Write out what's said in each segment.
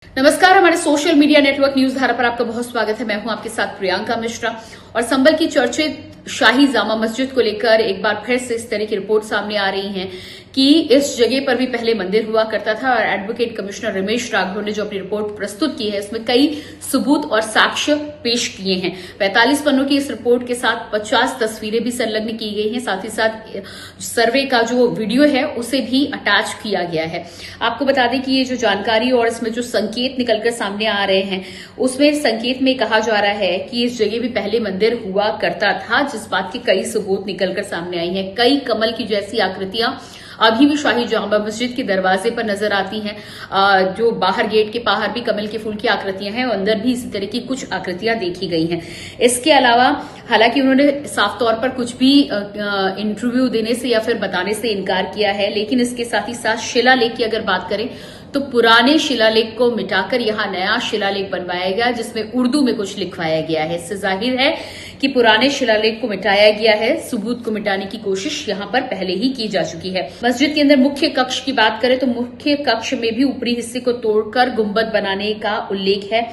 नमस्कार, हमारे social media network news धारा पर आपका बहुत स्वागत है। मैं हूं आपके साथ प्रियंका मिश्रा। और संभल की चर्चित शाही जामा मस्जिद को लेकर एक बार फिर से इस तरह की रिपोर्ट सामने आ रही है कि इस जगह पर भी पहले मंदिर हुआ करता था। और एडवोकेट कमिश्नर रमेश राघव ने जो अपनी रिपोर्ट प्रस्तुत की है, इसमें कई सबूत और साक्ष्य पेश किए हैं। 45 पन्नों की इस रिपोर्ट के साथ 50 तस्वीरें भी संलग्न की गई हैं। साथ ही साथ सर्वे का जो वीडियो है उसे भी अटैच किया गया है। आपको बता दें कि ये जो जानकारी और इसमें जो संकेत निकलकर सामने आ रहे हैं, उसमें संकेत में कहा जा रहा है कि इस जगह भी पहले मंदिर हुआ करता था, जिस बात के कई सबूत निकलकर सामने आई हैं। कई कमल की जैसी आकृतियां अभी भी शाही जामा मस्जिद के दरवाजे पर नजर आती हैं। जो बाहर गेट के बाहर भी कमल के फूल की आकृतियां हैं और अंदर भी इसी तरह की कुछ आकृतियां देखी गई हैं। इसके अलावा हालांकि उन्होंने साफ तौर पर कुछ भी इंटरव्यू देने से या फिर बताने से इनकार किया है, लेकिन इसके साथ ही साथ शिलालेख की अगर बात करें तो पुराने शिलालेख को मिटाकर यहां नया शिलालेख बनवाया गया, जिसमें उर्दू में कुछ लिखवाया गया है। इससे जाहिर है कि पुराने शिलालेख को मिटाया गया है। सबूत को मिटाने की कोशिश यहां पर पहले ही की जा चुकी है। मस्जिद के अंदर मुख्य कक्ष की बात करें तो मुख्य कक्ष में भी ऊपरी हिस्से को तोड़कर गुंबद बनाने का उल्लेख है।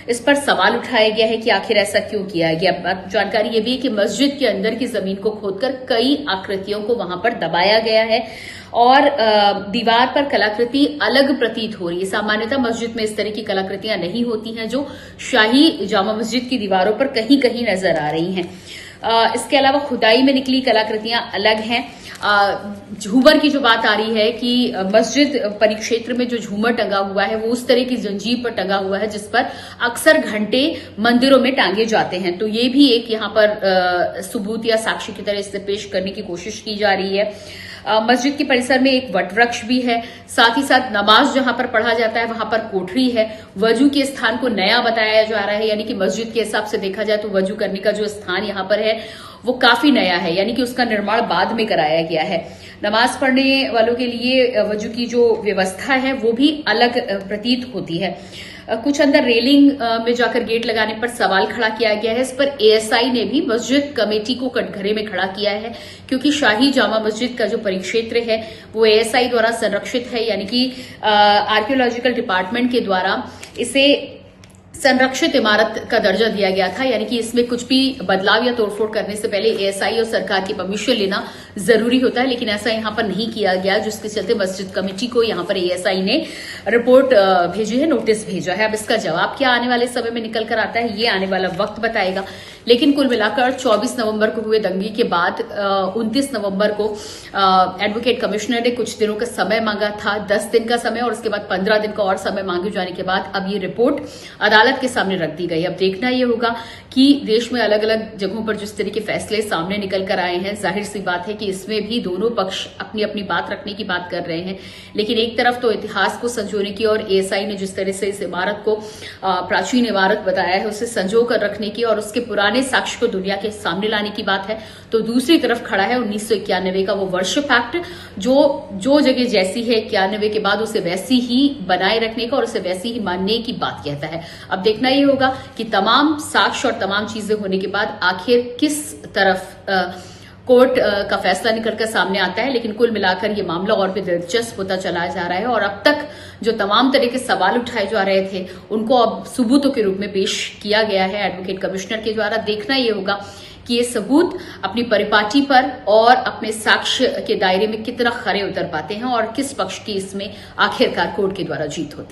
इस पर सवाल उठाया गया है कि आखिर ऐसा क्यों किया गया। जानकारी यह भी है कि मस्जिद के अंदर की जमीन को खोदकर कई आकृतियों को वहां पर दबाया गया है और दीवार पर कलाकृति अलग प्रतीत हो रही है। सामान्यतः मस्जिद में इस तरह की कलाकृतियां नहीं होती हैं जो शाही जामा मस्जिद की दीवारों पर कहीं कहीं नजर आ रही हैं। इसके अलावा खुदाई में निकली कलाकृतियां अलग हैं। झूमर की जो बात आ रही है कि मस्जिद परिक्षेत्र में जो झूमर टंगा हुआ है वो उस तरह की जंजीर पर टंगा हुआ है जिस पर अक्सर घंटे मंदिरों में टांगे जाते हैं। तो ये भी एक यहाँ पर सबूत या साक्ष्य की तरह इसे पेश करने की कोशिश की जा रही है। मस्जिद के परिसर में एक वटवृक्ष भी है। साथ ही साथ नमाज जहां पर पढ़ा जाता है वहां पर कोठरी है। वजू के स्थान को नया बताया जा रहा है, यानी कि मस्जिद के हिसाब से देखा जाए तो वजू करने का जो स्थान यहां पर है वो काफी नया है, यानी कि उसका निर्माण बाद में कराया गया है। नमाज पढ़ने वालों के लिए वजू की जो व्यवस्था है वो भी अलग प्रतीत होती है। कुछ अंदर रेलिंग में जाकर गेट लगाने पर सवाल खड़ा किया गया है। इस पर एएसआई ने भी मस्जिद कमेटी को कटघरे में खड़ा किया है, क्योंकि शाही जामा मस्जिद का जो परिक्षेत्र है वो एएसआई द्वारा संरक्षित है, यानी कि आर्कियोलॉजिकल डिपार्टमेंट के द्वारा इसे संरक्षित इमारत का दर्जा दिया गया था। यानी कि इसमें कुछ भी बदलाव या तोड़फोड़ करने से पहले एएसआई और सरकार की परमिशन लेना जरूरी होता है, लेकिन ऐसा यहां पर नहीं किया गया, जिसके चलते मस्जिद कमेटी को यहां पर एएसआई ने रिपोर्ट भेजी है, नोटिस भेजा है। अब इसका जवाब क्या आने वाले समय में निकल कर आता है ये आने वाला वक्त बताएगा। लेकिन कुल मिलाकर 24 नवंबर को हुए दंगे के बाद 29 नवंबर को एडवोकेट कमिश्नर ने कुछ दिनों का समय मांगा था, 10 दिन का समय, और उसके बाद 15 दिन का और समय मांगे जाने के बाद अब ये रिपोर्ट अदालत के सामने रख दी गई। अब देखना ये होगा कि देश में अलग अलग जगहों पर जिस तरह के फैसले सामने निकल कर आए हैं, जाहिर सी बात है कि इसमें भी दोनों पक्ष अपनी अपनी बात रखने की बात कर रहे हैं। लेकिन एक तरफ तो इतिहास को संजोने की और एएसआई ने जिस तरह से इस इमारत को प्राचीन इमारत बताया है उसे संजो कर रखने की और उसके पुराने साक्ष्य को दुनिया के सामने लाने की बात है, तो दूसरी तरफ खड़ा है 1991 का वो वर्शिप एक्ट, जो जगह जैसी है 91 के बाद उसे वैसी ही बनाए रखने का और उसे वैसी ही मानने की बात कहता है। अब देखना ये होगा कि तमाम साक्ष्य और तमाम चीजें होने के बाद आखिर किस तरफ कोर्ट का फैसला निकलकर सामने आता है। लेकिन कुल मिलाकर ये मामला और भी दिलचस्प होता चला जा रहा है और अब तक जो तमाम तरह के सवाल उठाए जा रहे थे उनको अब सबूतों के रूप में पेश किया गया है एडवोकेट कमिश्नर के द्वारा। देखना ये होगा कि ये सबूत अपनी परिपाटी पर और अपने साक्ष्य के दायरे में कितना खरे उतर पाते हैं और किस पक्ष की इसमें आखिरकार कोर्ट के द्वारा जीत होती है।